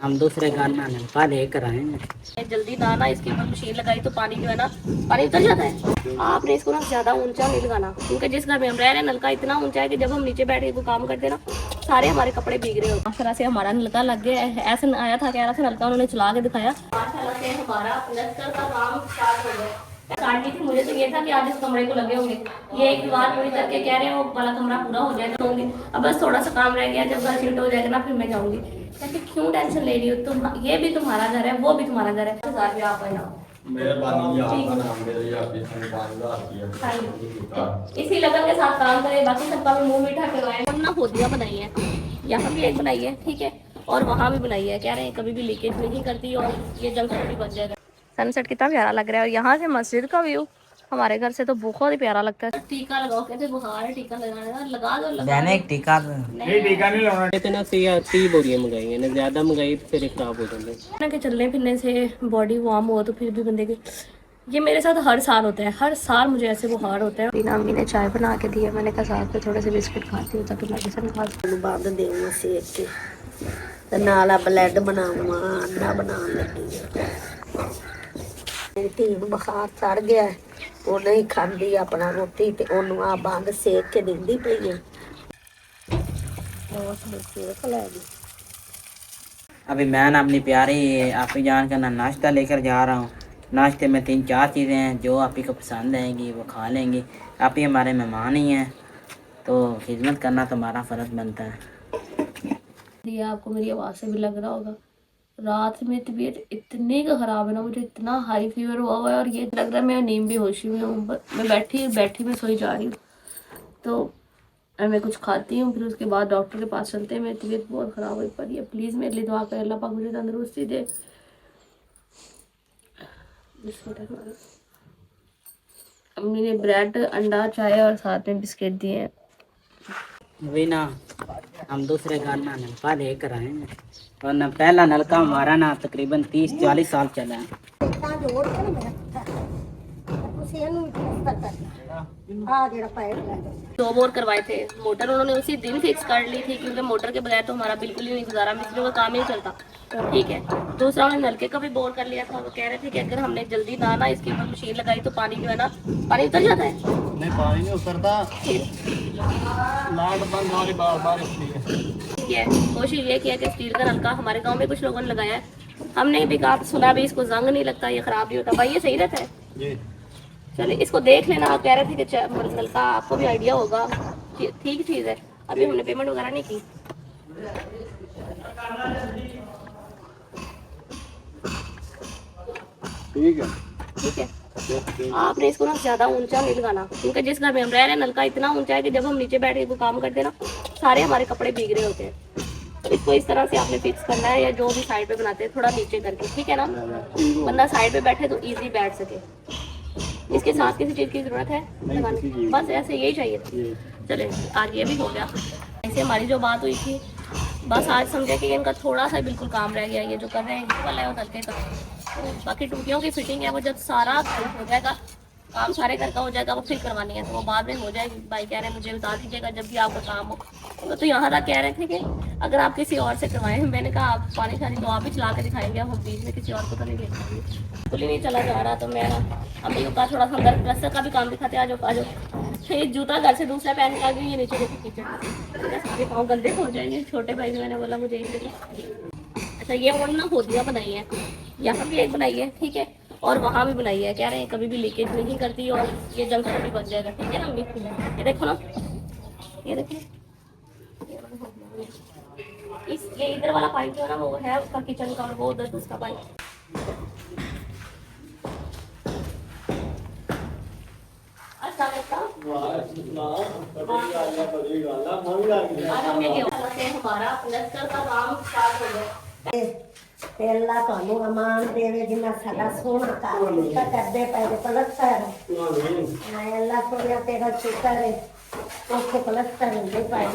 हम दूसरे घर में नलका लेकर आए। जल्दी ना इसके ऊपर मशीन लगाई तो पानी जो है ना, पानी उतर जाता है। आपने इसको ना ज्यादा ऊंचा नहीं लगाना, क्योंकि जिस घर में हम रह रहे हैं नलका इतना ऊंचा है कि जब हम नीचे बैठ के कोई काम करते हैं ना, सारे हमारे कपड़े भीग रहे होते हैं। इस तरह से हमारा नलका लग गया है। ऐसा आया था कह रहा था नलका, उन्होंने चला के दिखाया। माशाल्लाह से हमारा प्लास्टर का काम स्टार्ट हो गया। काटनी थी मुझे तो ये था कि आज इस कमरे को लगे होंगे, ये एक बार पूरी करके कह रहे हैं वो वाला कमरा पूरा हो जाएगा होंगे। अब बस थोड़ा सा काम रह गया, जब घर शिफ्ट हो जाएगा ना फिर मैं जाऊंगी। कहते क्यों टेंशन ले रही हो तुम, ये भी तुम्हारा घर है वो भी तुम्हारा घर है। 1000 रुपया आप ना इसी लगन के साथ काम करें, बाकी सबका भी मुंह मीठा करवाए। हमने होदियां बनाई है, यहाँ भी एक बनाई है, ठीक है, और वहाँ भी बनाई है। कह रहे हैं कभी भी लीकेज नहीं करती और ये जंक्शन भी बन जाएगा। सनसेट कितना प्यारा लग रहा है, और यहाँ से मस्जिद का व्यू हमारे घर से तो बहुत ही प्यारा लगता है। टीका लगाओ, कहते बुखार है टीका लगाना, लगा दो लगा दो। एक टीका नहीं, टीका नहीं लगाना। इतना सी 30 बोरियां मंगाई है ना, ज्यादा मंगाई तो फिर खराब हो जाएंगे ना। चलने फिरने से बॉडी वार्म हो तो फिर भी बंदे की, ये मेरे साथ हर साल होता है, हर साल मुझे ऐसे बुखार होता है। बिना अम्मी ने चाय बना के दी है, मैंने कहा साथ पे थोड़े से बिस्किट खाती हूँ ताकि मेडिसिन खा सकूँ। बंद देना सेक के ते नाला ब्लैड बनावा अंडा बनाने लगी है। मेरी धी नूं बुखार चढ़ गया है, वो नहीं खाती अपना रोटी, ते ओनू आ बंद सेक के दिंदी पई है। अभी मैं ना अपनी प्यारी आपी जान का ना नाश्ता लेकर जा रहा हूँ। नाश्ते में 3-4 चीज़ें हैं जो आप ही को पसंद आएंगी, वो खा लेंगी। आप ही हमारे मेहमान ही हैं, तो खिदमत करना तो हमारा फ़र्ज बनता है। ये आपको मेरी आवाज़ से भी लग रहा होगा, रात में तबीयत इतनी ख़राब है ना, मुझे इतना हाई फीवर हुआ है और ये लग रहा है मैं नींद भी होशी में हूँ। मैं बैठी में सोई जा रही हूँ, तो मैं कुछ खाती हूँ, फिर उसके बाद डॉक्टर के पास चलते हैं। मेरी तबीयत बहुत ख़राब हुई पड़ी है, प्लीज़ मेरे लिए दुआ करें, अल्लाह पाक मुझे तंदुरुस्ती दे। अम्मी ने ब्रेड अंडा चाय और साथ में बिस्किट दिए हैं। अभी ना हम दूसरे घर में नलका लेकर आए हैं, और ना पहला नलका हमारा ना तकरीबन 30-40 साल चला है। दो बोर करवाए थे, मोटर उन्होंने उसी दिन फिक्स कर ली थी, क्योंकि मोटर के बगैर तो हमारा बिल्कुल ही नहीं गुजारा, मिस्त्रियों का काम ही नहीं चलता, ठीक है। दूसरा उन्होंने नलके का भी बोर कर लिया था। वो कह रहे थे कि अगर हमने जल्दी ना इसके ऊपर मशीन लगाई तो पानी जो है ना, पानी उतर जाता है। नहीं पानी नहीं उतरता, लाइट बंद हो रही बार इसलिए। ठीक है, कोशिश ये किया कि स्टील का नलका हमारे गाँव में कुछ लोगों ने लगाया है, हमने भी कहा सुना भी इसको जंग नहीं लगता, ये खराब नहीं होता। भाई ये सही रहता है, चलिए इसको देख लेना। आप कह रहे थे कि नलका आपको भी आइडिया होगा, ठीक चीज़ है। अभी हमने पेमेंट वगैरह नहीं की। ठीक है, ठीक है, आपने इसको ना ज़्यादा ऊंचा नहीं लगाना, क्योंकि जिस घर में हम रह रहे हैं नलका इतना ऊंचा है कि जब हम नीचे बैठ के कोई काम करते हैं ना, सारे हमारे कपड़े भीग रहे होते हैं। तो इसको इस तरह से आपने फिक्स करना है, या जो भी साइड पे बनाते हैं थोड़ा नीचे करके, ठीक है ना, बंदा साइड पे बैठे तो ईजी बैठ सके। इसके साथ किसी चीज़ की ज़रूरत है लगाने, बस ऐसे यही चाहिए था। चले आज ये भी हो गया। ऐसे हमारी जो बात हुई थी, बस आज समझे कि इनका थोड़ा सा बिल्कुल काम रह गया, ये जो कर रहे हैं ये वाला है वो करके तो बाकी टूटियों की फिटिंग है वो जब सारा हो जाएगा, काम सारे घर का हो जाएगा, वो फिर करवानी है तो वो बाद में हो जाएगी। भाई कह रहे हैं मुझे बता दीजिएगा जब भी आपका काम हो। तो यहाँ तक कह रहे थे कि अगर आप किसी और से करवाएं, मैंने कहा आप पानी शानी तो आप ही चला के दिखाएंगे, हम बीच में किसी और को तो नहीं देखेंगे, बिल्कुल ही नहीं चला जा रहा। तो मैं अम्मी का थोड़ा सा अंदर प्लस्तर का भी काम दिखाते, आ जाओ। फिर जूता घर से दूसरा पहन के आ गई, ये नीचे देखो किचन, सारे पाँव गंदे हो जाएंगे। छोटे भाई ने मैंने बोला मुझे एक, अच्छा ये उन्होंने ना होदियाँ बनाई है, यहाँ भी एक बनाई है, ठीक है, और वहाँ भी बनाई है। कह रहे हैं कभी भी लीकेज नहीं करती और ये जंक्शन भी बन जाएगा, ठीक है ना अम्मी। ये देखो ना, ये देखो ये इधर वाला पाइप जो है ना वो है उसका किचन का, और वो उधर दूसरा पाइप। हमारा प्लास्टर का काम स्टार्ट हो गया। अल्लाह ਤੁਹਾਨੂੰ ਅਮਾਨ ਦੇਵੇ ਜਿੰਨਾ ਸਾਡਾ ਸੋਹਣਾ ਕੰਮ ਕੀਤਾ ਕਰਦੇ ਪਏ ਪਲਸਤਰ ਮੈਂ ਅੱਲਾ ਸੋਹਣਾ ਤੇਰਾ ਸ਼ੁਕਰ है उसके पलस्तर नहीं पाए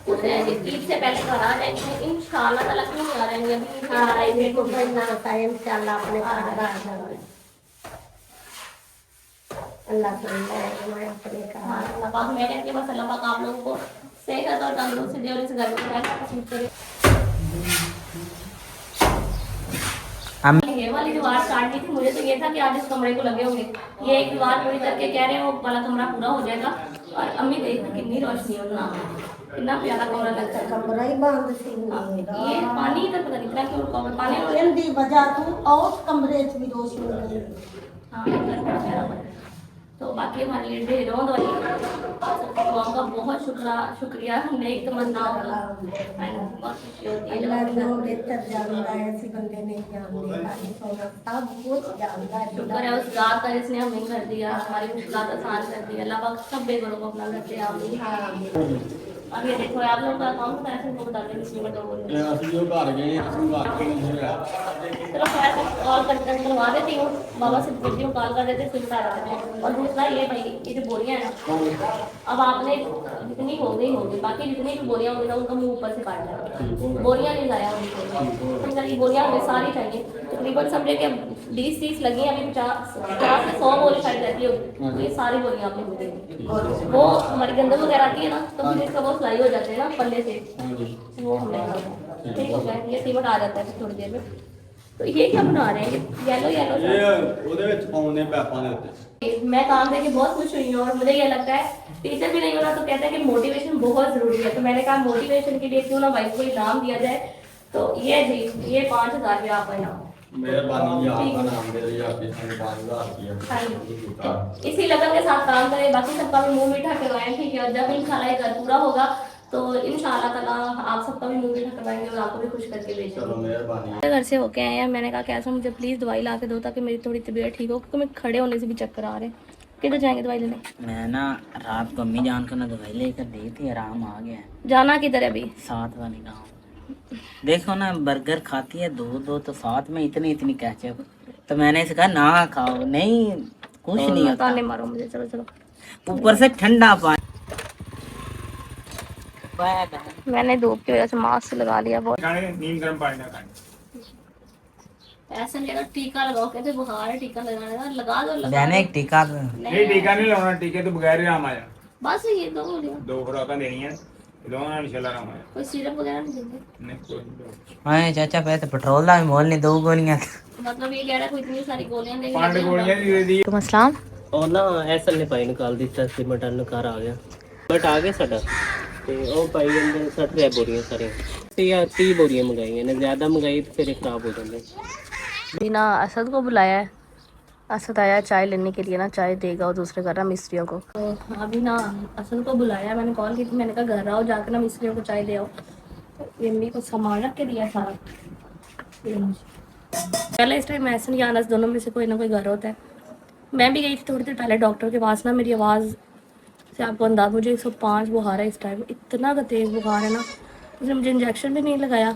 ईद से पहले घर आ जाएंगे इंशाल्लाह ताला, क्यों नहीं आ रहेंगे अभी। हाँ आएंगे तो ना टाइम इंशाल्लाह अपने घर आ जाएंगे। अल्लाह सुन ले अपने का। हाँ अल्लाह पाक मैं कहती हूँ बस अल्लाह पाक आप लोगों को सेहत और तंदुरुस्ती दे और इस घर में पसंद करे। काटनी थी। मुझे तो ये था कि आज इस कमरे को लगे होंगे, ये एक दीवार पूरी करके कह रहे हैं वो वाला कमरा पूरा हो जाएगा। और अम्मी देख कितनी रोशनी है ना, कितना प्यारा कमरा लगता है। कमरा ही बंद सी ये पानी इधर पता नहीं इतना क्यों रुका हुआ है, पानी ਇਹਦੀ ਵਜ੍ਹਾ ਤੋਂ और कमरे च भी रोशनी नहीं। हाँ इधर बड़ा प्यारा बना है। तो बाकी हमारे लिए ढेरों वाली दुआओं का बहुत शुक्रिया। नेक तमन्नाओं का बहुत खुशी होती है जब अल्लाह हम जो बेहतर जानता है, ऐसे बंदे नहीं जानते, खाली सोना सब कुछ जानता है। शुक्र है उस रात का जिसने हमें घर दिया, हमारी मुश्किलात आसान कर दी। अल्लाह पाक सब बेघरों को अपना घर दिया। अब ये देखो आप लोग का अकाउंट बताया थे, उनको बता दें इसमें बता बोलिए। ਅਸੀਂ ਜੋ ਘਰ ਗਏ ਅਸੀਂ ਘਰ ਕੇ ਨਹੀਂ ਹੋਇਆ चलो खैर कॉल करवा देती हूँ, बाबा से पूछती हूँ, कॉल कर देते फिर बता रहे हैं। और दूसरा ये भाई ये जो बोरियाँ हैं ना, अब आपने जितनी हो गई, बाकी जितनी भी बोरियाँ होंगी ना उनका मुंह ऊपर से काट देना, बोरियाँ नहीं लाया होंगी। ये बोरियाँ हमें सारी चाहिए, तकरीबन समझे कि 20-30 लगी हैं, अभी 50 से 100 बोरी शायद रहती होगी। ये सारी बोरियाँ आपने मुझे वो हमारी गंदम वगैरह आती है ना, तो फिर इसका वो फ्लाई हो जाते हैं ना पल्ले से, वो हमने ठीक हो गया। ये सीमेंट आ जाता है थोड़ी देर में। तो ये क्या बना रहे हैं, येलो येलो ਇਹ ਉਹਦੇ ਵਿੱਚ ਪਾਉਂਦੇ ਪੈਪਾਂ ਦੇ ਉੱਤੇ मैं काम देके बहुत खुश हुई हूँ। और मुझे ये लगता है टीचर भी नहीं होना तो कहते हैं कि मोटिवेशन बहुत जरूरी है। तो मैंने कहा मोटिवेशन के लिए क्यों ना भाई को इनाम दिया जाए। तो ये जी ये 5,000 रुपया आपका इनाम। ਮਿਹਰਬਾਨੀ ਆਪका नाम दे रही आपके संग 5000 हाँ रुपया जी। इसी लगन के साथ काम करें, बाकी सबका भी मुंह मीठा करवाएं, ठीक है। और जब इंशाल्लाह ये घर पूरा होगा तो इंशाल्लाह ताला आप सबका भी मुंह मीठा करवाएंगे और आपको भी खुश करके भेजेंगे। चलो मेहरबानी घर से होके आए हैं, मैंने कहा कैसा मुझे प्लीज़ दवाई ला के दो ताकि मेरी थोड़ी तबीयत ठीक हो, क्योंकि मैं खड़े होने से भी चक्कर आ रहे हैं। किधर जाएंगे दवाई लेने? मैं ना रात को अम्मी जान को ना दवाई लेकर दी थी, आराम आ गया है। जाना किधर है अभी? साथ वाली गाँव देखो ना, बर्गर खाती है दो तो साथ में इतनी कैचअप, तो मैंने इसे कहा ना खाओ, नहीं कुछ नहीं होता। ताने मारो मुझे, चलो चलो। ऊपर से ठंडा पानी। मैंने धूप की वजह से मास्क लगा लिया बहुत। नीम गर्म पानी ना खाएं ऐसा नहीं है टीका लगाओ, कहते बुखार है टीका लगाने का, लगा दो मैंने एक टीका नहीं टीका नहीं लगाना टीके तो बगैर ही आराम आया बस ये दो गोलियां, 2 खुराकां देनी है दोनों ਨਾਲ इंशाल्लाह आराम आया कोई सिरप वगैरह नहीं देंगे? नहीं कोई नहीं हाँ चाचा पे तो पेट्रोल का भी मोल नहीं, 2 गोलियां मतलब ये कह रहा है कोई इतनी सारी गोलियां देंगे। 5 गोलियां दे दी तुम अस्सलाम। और ना ऐसा ने पाई निकाल दी ਸੀ ਮਟਨ ਘਰ ਆ ਗਿਆ ਬਟ ਆ ਗਿਆ ਸਾਡਾ ਤੇ ਉਹ ਪਾਈ ਜਾਂਦੇ 60 ਰਿਆ ਬੋਰੀਆਂ ਸਾਰੀਆਂ ਤੇ ਯਾ 30 बोरियां मंगाई ने ज़्यादा मंगाई तो फिर खराब हो जाते। बिना असद को बुलाया है, असद आया चाय लेने के लिए ना, चाय देगा और दूसरे घर ना मिस्त्रियों को। तो अभी ना असद को बुलाया, मैंने कॉल की थी, मैंने कहा घर आओ जाकर ना मिस्त्रियों को चाय दे आओ। तो ये अम्मी को सामान रख के दिया सारा। पहले इस टाइम ऐसा नहीं आना, दोनों में से कोई ना कोई घर होता है। मैं भी गई थी थोड़ी देर पहले डॉक्टर के पास ना, मेरी आवाज़ से आपको अंदाज, मुझे 105 बुखार है इस टाइम, इतना तेज़ बुखार है ना। उसने मुझे इंजेक्शन भी नहीं लगाया,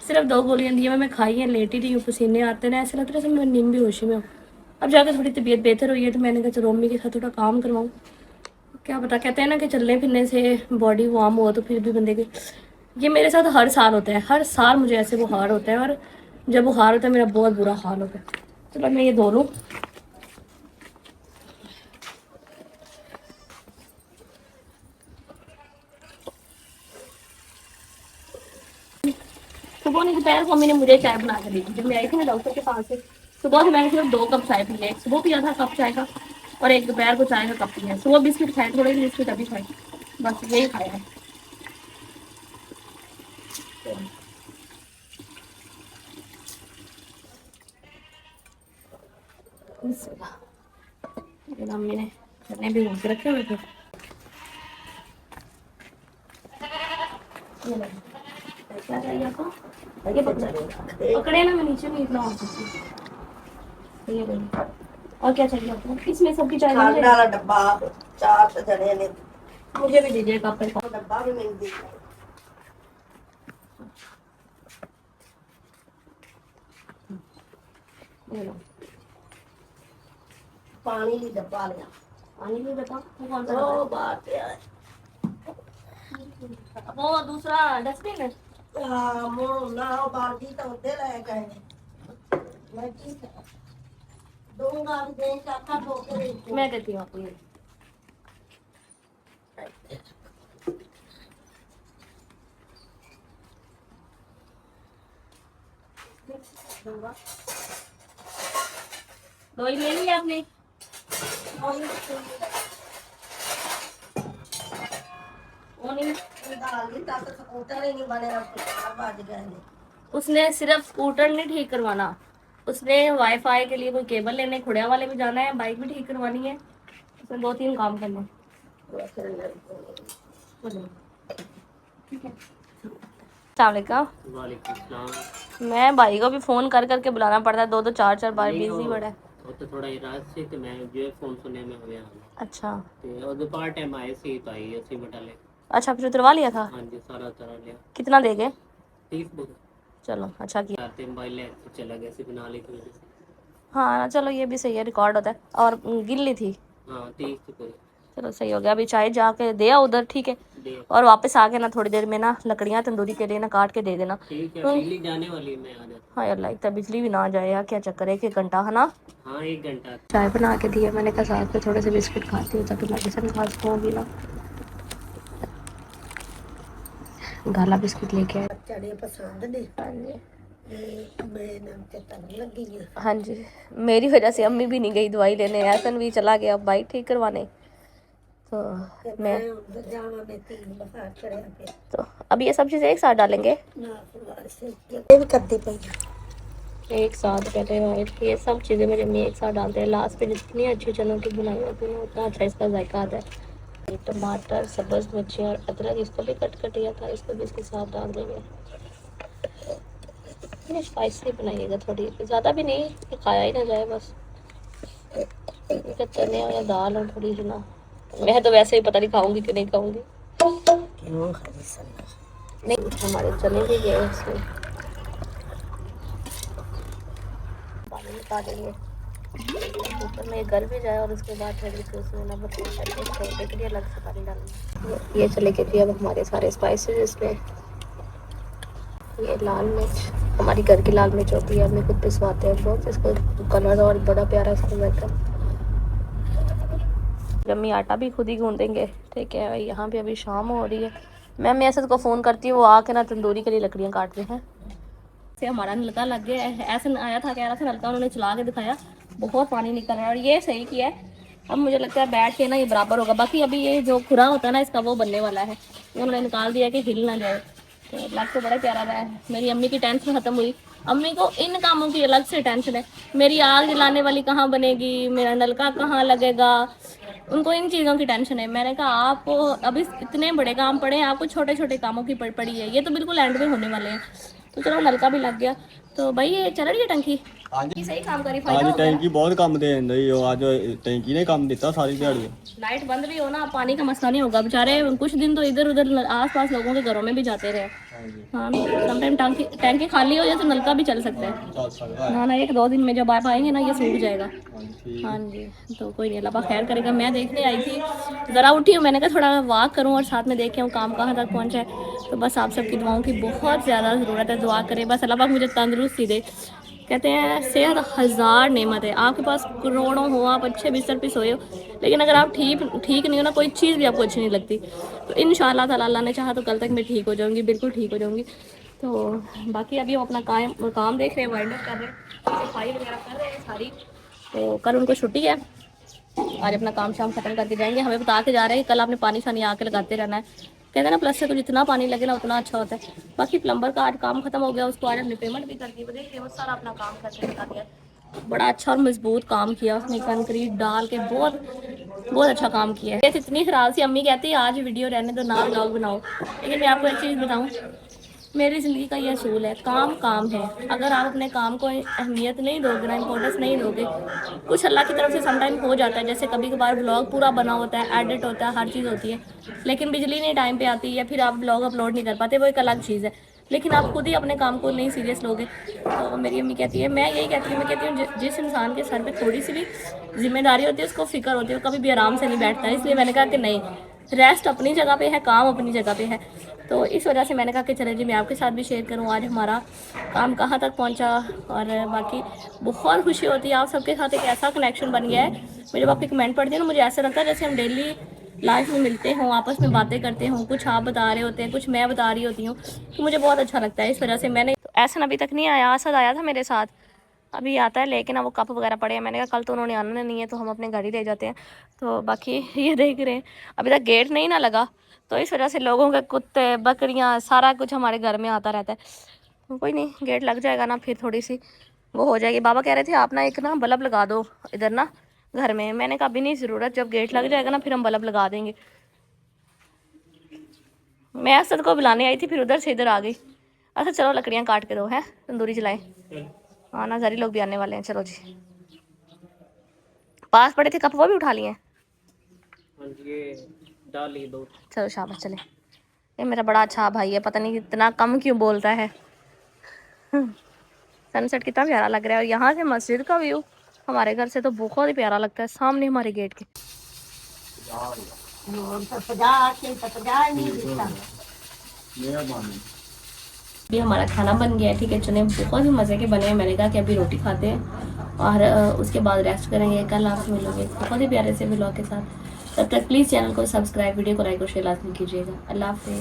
सिर्फ 2 गोलियां दी, मैं खाई हैं, लेटी रही हूँ, पसीने आते हैं, ऐसा लग रहा है जैसे मैं नींद भी होशी में हूँ। अब जाकर थोड़ी तबीयत बेहतर हुई है तो मैंने कहा चलो अम्मी के साथ थोड़ा काम करवाऊँ, क्या पता। कहते हैं ना कि चलने फिरने से बॉडी वार्म हो तो फिर भी बंदे के, ये मेरे साथ हर साल होता है, हर साल मुझे ऐसे बुखार होता है। और जब बुखार होता है मेरा बहुत बुरा हाल होता है। चलो मैं ये धो लूँ। सुबह ने दोपहर को मम्मी ने मुझे चाय बना के दी थी, जब मैं आई थी ना डॉक्टर के पास से। सुबह से मैंने सिर्फ 2 कप चाय पी है, एक सुबह पिया था कप चाय का और एक दोपहर को चाय का कप पिया है। सुबह बिस्किट खाए, थोड़े बिस्किट अभी खाए, बस यही खाया है। मम्मी ने चने भी भून के रखे हुए थे। क्या चाहिए आपको? ये पकड़े ना, मैं नीचे नहीं इतना आ सकती। ये बोलिए और क्या चाहिए आपको? इसमें सबकी चाय खाने मुझे वाला डब्बा 4 जने ने भी दीजिए कप पे। डब्बा भी मिल दी। ये लो पानी भी डब्बा लिया। पानी भी बताओ वो कौन सा ओ डब्बा बात है। है? वो दूसरा डस्टबिन है। हाँ मोर ना बाल्टी तो दे ले गए। मैं ठीक है दूंगा भी दें चाका ठोके। मैं देती हूँ आपको ये। दूंगा दवाई ले ली आपने? उसने सिर्फ स्कूटर नहीं ठीक करवाना, उसने वाईफाई के लिए कोई केबल लेने खुड़िया वाले भी जाना है, बाइक भी ठीक करवानी है, उसने 2-3 काम करने हैं। अस्सलामुअलैकुम। वालेकुम सलाम। मैं भाई को भी फोन कर करके बुलाना पड़ता है, 2-2 4-4 बार, बिजी बड़ा है। ਉਹ ਤਾਂ ਥੋੜਾ ਇਰਾਦ ਸੀ ਤੇ ਮੈਂ ਜੋ ਫੋਨ ਸੁਣਿਆ ਮੈਂ ਹੋਇਆ अच्छा ਤੇ ਉਹਦੇ ਪਾਰਟ ਟਾਈਮ ਆਏ ਸੀ ਤਾਂ ਆਈ ਅਸੀਂ ਬਟਾਲੇ। अच्छा, फिर उतरवा लिया था? ਹਾਂਜੀ ਸਾਰਾ ਤਰ੍ਹਾਂ ਲਿਆ कितना दे गए? 30 बुक चलो अच्छा किया। ਤੇ ਮੋਬਾਈਲ ਲੈ ਕੇ ਚਲਾ ਗਿਆ ਸੀ ਬਣਾ ਲਈ ਥੀ। हाँ चलो ये भी सही है, रिकॉर्ड होता है। और गिल्ली थी? हाँ 30 तो पूरे चलो सही हो गया। अभी चाय जाके दे आओ उधर, ठीक है? दे। और वापस आके ना थोड़ी देर में ना लकड़ियाँ तंदूरी के लिए ना काट के दे देना। ठीक है बिजली जाने वाली मैं आ जाता। हाँ यार लगता है बिजली भी ना आ जाए यार, क्या चक्कर है, 1 घंटा है ना। हाँ 1 घंटा। चाय बना के दी है मैंने, कहा साथ में थोड़े से बिस्किट खाती हूँ ताकि मेडिसिन खा सकूँगी ना। गाला बिस्किट लेके आए। चने पसंद ने हाँ जी मैं नाम ते तन लगी है। हाँ जी, मेरी वजह से अम्मी भी नहीं गई दवाई लेने, ऐसन भी चला गया बाइक ठीक करवाने। तो मैं जाना में 3 बुखार चढ़ा पे तो अभी ये सब चीज़ें एक साथ डालेंगे ना फुलवार से ये भी करती पई। एक साथ पहले और ये सब चीज़ें मेरी अम्मी एक साथ डालते हैं। लास्ट पे जितनी अच्छी चनों की बुनाई होती है उतना अच्छा इसका जायका आता है। ये टमाटर, सब्ज़ मिर्ची और अदरक, इसको भी कट किया था, इसको भी इसके साथ डाल देंगे। इतनी स्पाइसी बनाइएगा, थोड़ी ज़्यादा भी नहीं कि खाया ही ना जाए बस। चने और दाल और थोड़ी सी ना, मैं तो वैसे ही पता नहीं खाऊंगी कि नहीं खाऊंगी। क्यों खाली सन्ना नहीं हमारे चने भी गए उसमें, पानी निकाल देंगे ऊपर में गल भी जाए और उसके बाद फिर उसमें ना बस छोटे के लिए अलग से पानी डालना। ये चले गए अब हमारे सारे स्पाइसेस इसमें। ये लाल मिर्च हमारी घर की लाल मिर्च होती है, हमें खुद पिसवाते हैं बहुत, इसको कलर और बड़ा प्यारा इसको बैठा। जम्मी आटा भी खुद ही गूंदेंगे, ठीक है। यहाँ पे अभी शाम हो रही है, मैं मैसेज को फ़ोन करती हूँ, वो आके ना तंदूरी के लिए लकड़ियाँ काट रहे हैं। से हमारा नलका लग गया है, ऐसे आया था कह रहा था नलका, उन्होंने चला के दिखाया, बहुत पानी निकल रहा है और ये सही किया है। अब मुझे लगता है बैठ के ना ये बराबर होगा। बाकी अभी ये जो खुरा होता है ना इसका वो बनने वाला है, उन्होंने निकाल दिया कि हिल ना जाए। तो लग तो बड़ा प्यारा रहा है। मेरी अम्मी की टेंशन ख़त्म हुई, अम्मी को इन कामों की अलग से टेंशन है। मेरी आग जलाने वाली कहाँ बनेगी, मेरा नलका कहाँ लगेगा, उनको इन चीज़ों की टेंशन है। मैंने कहा आपको अभी इतने बड़े काम पड़े हैं, आपको छोटे छोटे कामों की पड़ी है, ये तो बिल्कुल एंड में होने वाले हैं। तो चलो नलका भी लग गया। तो भाई ये चल रही है टंकी? ਹਾਂਜੀ सही काम करी, ਅੱਜ फायदा हो गया। ਟੈਂਕੀ ਬਹੁਤ ਕੰਮ ਦੇ ਦਿੰਦਾ ਜੀ ਉਹ ਅੱਜ ਟੈਂਕੀ ने काम ਦਿੱਤਾ सारी दिहाड़ी। लाइट बंद भी हो ना पानी का मसला नहीं होगा। बेचारे कुछ दिन तो इधर उधर आस पास लोगों के घरों में भी जाते रहे। हाँ समटाइम टैंकी खाली हो जाए तो नलका भी चल सकता है। ਚੱਲ ਸਕਦਾ ना 1-2 दिन में जब आप आएंगे ना ये सूख जाएगा। ठीक। हाँ जी तो कोई नहीं, अल्लाह खैर करेगा। मैं देखने आई थी, ज़रा उठी हूँ, मैंने कहा थोड़ा वॉक करूँ और साथ में देखे हूँ काम कहाँ तक पहुँचा है। तो बस आप सबकी दुआओं की बहुत ज़्यादा ज़रूरत है, दुआ करें बस अल्लाह पाक मुझे तंदुरुस्ती दे। कहते हैं सेहत 1000 नेमत है, आपके पास करोड़ों हो, आप अच्छे बिस्तर पे सोए हो, लेकिन अगर आप ठीक नहीं हो ना, कोई चीज़ भी आपको अच्छी नहीं लगती। तो इंशाअल्लाह ताला अल्लाह ने चाहा तो कल तक मैं ठीक हो जाऊँगी, बिल्कुल ठीक हो जाऊँगी। तो बाकी अभी हम अपना काम देख रहे हैं, वाइंड अप कर रहे हैं, सफाई वगैरह कर रहे हैं सारी। तो कल उनको छुट्टी है, आज अपना काम शाम खत्म करके जाएंगे। हमें बता के जा रहे हैं कल आपने पानी शानी आके लगाते रहना है। कहते हैं ना प्लस से तो जितना पानी लगे ना उतना अच्छा होता है। बाकी प्लम्बर का आज काम खत्म हो गया, उसको आज हमने पेमेंट भी कर दी। वो देखिए वो सारा अपना काम करके लगा दिया, बड़ा अच्छा और मजबूत काम किया उसने, कंक्रीट डाल के बहुत अच्छा काम किया है। इतनी खराब सी अम्मी कहती है आज वीडियो रहने दो, ना व्लॉग बनाओ। लेकिन मैं आपको एक चीज़ बताऊँ, मेरी ज़िंदगी का ये असूल है, काम है। अगर आप अपने काम को अहमियत नहीं दोगे ना, इम्पोर्टेंस नहीं दोगे, कुछ अल्लाह की तरफ से समटाइम हो जाता है। जैसे कभी कभार व्लॉग पूरा बना होता है, एडिट होता है, हर चीज़ होती है, लेकिन बिजली नहीं टाइम पे आती या फिर आप व्लॉग अपलोड नहीं कर पाते, वो एक अलग चीज़ है। लेकिन आप खुद ही अपने काम को नहीं सीरियस लोगे। तो मेरी अम्मी कहती है, मैं यही कहती हूँ, मैं कहती हूँ जिस इंसान के सर पे थोड़ी सी भी जिम्मेदारी होती है उसको फिक्र होती है, वो कभी भी आराम से नहीं बैठता है। इसलिए मैंने कहा कि नहीं, रेस्ट अपनी जगह पे है, काम अपनी जगह पे है। तो इस वजह से मैंने कहा कि चले जी मैं आपके साथ भी शेयर करूं आज हमारा काम कहाँ तक पहुंचा। और बाकी बहुत खुशी होती है, आप सबके साथ एक ऐसा कनेक्शन बन गया है। मैं जब आपके कमेंट पढ़ती हूँ ना, मुझे ऐसा लगता है जैसे हम डेली लाइफ में मिलते हों, आपस में बातें करते हों, कुछ आप बता रहे होते हैं, कुछ मैं बता रही होती हूँ, तो मुझे बहुत अच्छा लगता है। इस वजह से मैंने, ऐसा अभी तक नहीं आया, असद आया था मेरे साथ, अभी आता है, लेकिन अब वो कप वगैरह पड़े हैं। मैंने कहा कल तो उन्होंने आना नहीं है तो हम अपने घर ही ले जाते हैं। तो बाकी ये देख रहे हैं अभी तक गेट नहीं ना लगा, तो इस वजह से लोगों के कुत्ते बकरियां सारा कुछ हमारे घर में आता रहता है। तो कोई नहीं, गेट लग जाएगा ना फिर थोड़ी सी वो हो जाएगी। बाबा कह रहे थे आप ना एक ना बल्ब लगा दो इधर ना घर में। मैंने कहा अभी नहीं ज़रूरत, जब गेट लग जाएगा ना फिर हम बल्ब लगा देंगे। मैं असद को बुलाने आई थी, फिर उधर से इधर आ गई। अच्छा चलो लकड़ियाँ काट के दो, हैं तंदूरी जलाएं। हाँ ना, सारी लोग भी आने वाले हैं। चलो जी, पास पड़े थे कप वो भी उठा लिए हैं। हाँ जी, ये डाल लिए 2। चलो शाबाश, चले। ये मेरा बड़ा अच्छा भाई है, पता नहीं इतना कम क्यों बोलता है। सनसेट कितना प्यारा लग रहा है, और यहाँ से मस्जिद का व्यू हमारे घर से तो बहुत ही प्यारा लगता है, सामने हमारे गेट के। अभी हमारा खाना बन गया है, ठीक है। चने बहुत ही मज़े के बने हैं। मैंने कहा कि अभी रोटी खाते हैं और उसके बाद रेस्ट करेंगे। कल आपसे मिलोगे बहुत ही प्यारे से व्लॉग के साथ। तब तक प्लीज़ चैनल को सब्सक्राइब, वीडियो को लाइक और शेयर लाजमी कीजिएगा। अल्लाह हाफ़िज़।